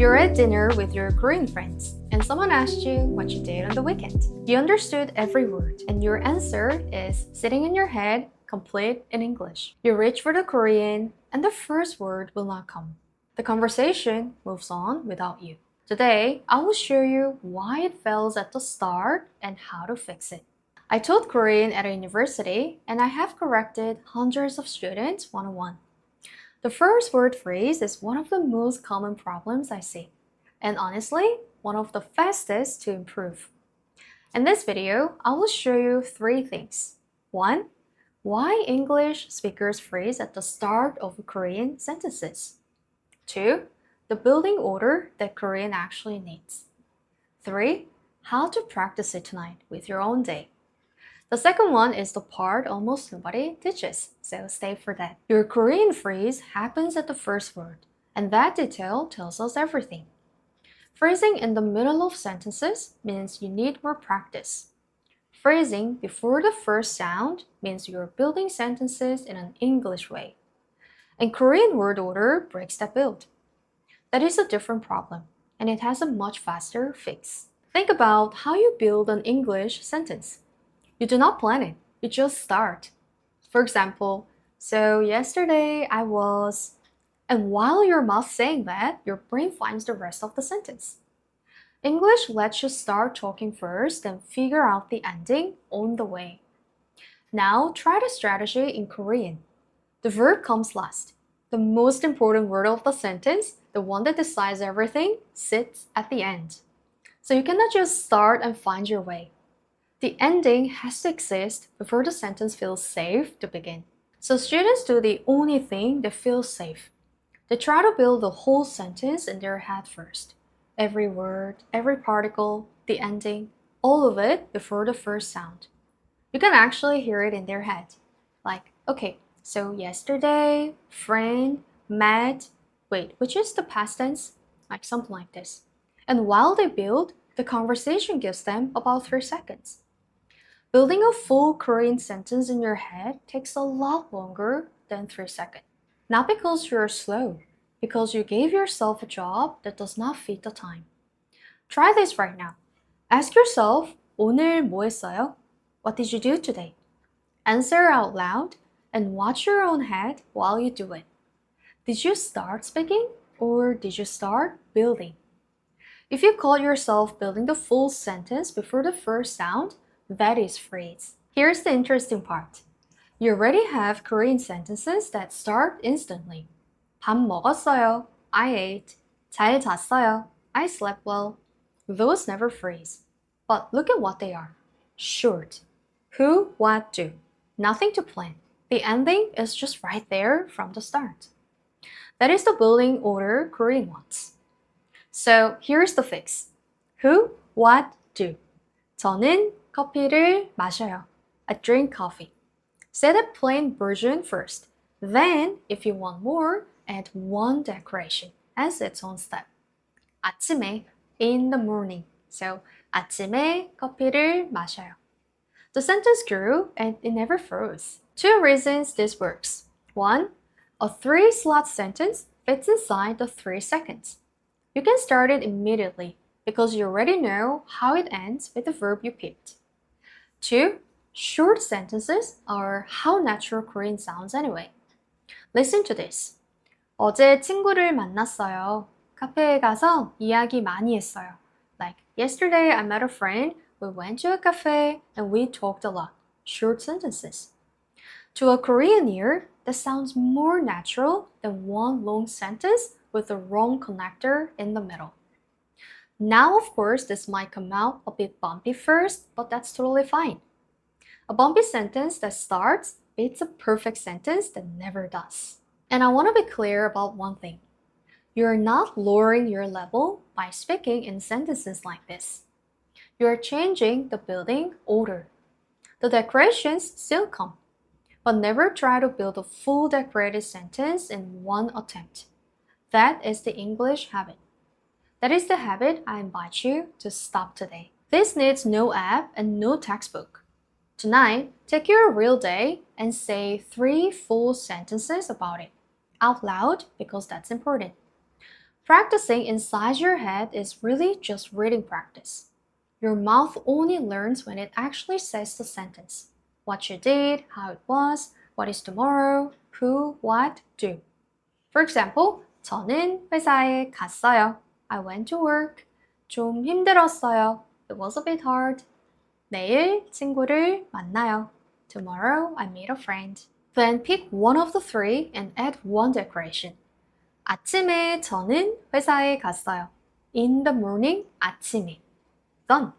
You're at dinner with your Korean friends, and someone asked you what you did on the weekend. You understood every word, and your answer is sitting in your head, complete in English. You reach for the Korean, and the first word will not come. The conversation moves on without you. Today, I will show you why it fails at the start and how to fix it. I taught Korean at a university, and I have corrected hundreds of students one-on-one. The first word phrase is one of the most common problems I see, and honestly, one of the fastest to improve. In this video, I will show you 3 things. 1. Why English speakers freeze at the start of Korean sentences. 2. The building order that Korean actually needs. 3. How to practice it tonight with your own day. The second one is the part almost nobody teaches, so stay for that. Your Korean phrase happens at the first word, and that detail tells us everything. Phrasing in the middle of sentences means you need more practice. Phrasing before the first sound means you're building sentences in an English way. And Korean word order breaks that build. That is a different problem, and it has a much faster fix. Think about how you build an English sentence. You do not plan it, you just start. For example, so yesterday I was, and while your mouth saying that, your brain finds the rest of the sentence. English lets you start talking first and figure out the ending on the way. Now try the strategy in Korean. The verb comes last. The most important word of the sentence, the one that decides everything, sits at the end. So you cannot just start and find your way. The ending has to exist before the sentence feels safe to begin. So students do the only thing that feels safe. They try to build the whole sentence in their head first. Every word, every particle, the ending, all of it before the first sound. You can actually hear it in their head. Like, okay, so yesterday, friend, met, wait, which is the past tense? Like something like this. And while they build, the conversation gives them about 3 seconds. Building a full Korean sentence in your head takes a lot longer than 3 seconds. Not because you're slow, because you gave yourself a job that does not fit the time. Try this right now. Ask yourself, 오늘 뭐 했어요? What did you do today? Answer out loud and watch your own head while you do it. Did you start speaking or did you start building? If you caught yourself building the full sentence before the first sound, that is phrase. Here's the interesting part. You already have Korean sentences that start instantly. 밥 먹었어요. I ate. 잘 잤어요. I slept well. Those never freeze. But look at what they are. Short. Who, what, do. Nothing to plan. The ending is just right there from the start. That is the building order Korean wants. So here's the fix. Who, what, do. 저는 커피를 마셔요. I drink coffee. Say the plain version first. Then, if you want more, add one decoration as its own step. 아침에, in the morning. So, 아침에 커피를 마셔요. The sentence grew and it never froze. 2 reasons this works. 1. A 3-slot sentence fits inside the 3 seconds. You can start it immediately because you already know how it ends with the verb you picked. 2. Short sentences are how natural Korean sounds anyway. Listen to this. 어제 친구를 만났어요. 카페에 가서 이야기 많이 했어요. Like, yesterday I met a friend, we went to a cafe, and we talked a lot. Short sentences. To a Korean ear, that sounds more natural than one long sentence with the wrong connector in the middle. Now, of course, this might come out a bit bumpy first, but that's totally fine. A bumpy sentence that starts beats a perfect sentence that never does. And I want to be clear about one thing. You're not lowering your level by speaking in sentences like this. You're changing the building order. The decorations still come, but never try to build a full decorated sentence in one attempt. That is the English habit. That is the habit I invite you to stop today. This needs no app and no textbook. Tonight, take your real day and say 3 full sentences about it. Out loud, because that's important. Practicing inside your head is really just reading practice. Your mouth only learns when it actually says the sentence. What you did, how it was, what is tomorrow, who, what, do. For example, 저는 회사에 갔어요. I went to work. 좀 힘들었어요. It was a bit hard. 내일 친구를 만나요. Tomorrow I meet a friend. Then pick one of the three and add one decoration. 아침에 저는 회사에 갔어요. In the morning, 아침에. Done.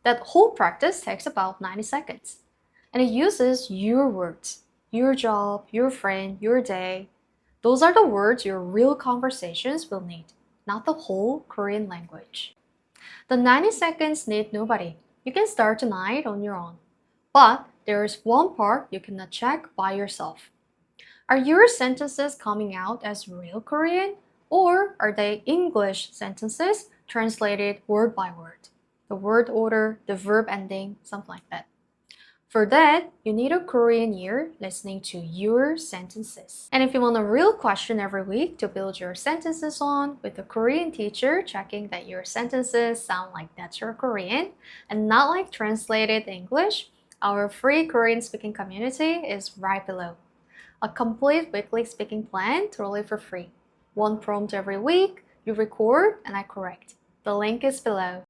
That whole practice takes about 90 seconds. And it uses your words. Your job, your friend, your day. Those are the words your real conversations will need, not the whole Korean language. The 90 seconds need nobody. You can start tonight on your own. But there is one part you cannot check by yourself. Are your sentences coming out as real Korean, or are they English sentences translated word by word? The word order, the verb ending, something like that. For that, you need a Korean ear listening to your sentences. And if you want a real question every week to build your sentences on with a Korean teacher checking that your sentences sound like natural Korean and not like translated English, our free Korean speaking community is right below. A complete weekly speaking plan totally for free. One prompt every week, you record and I correct. The link is below.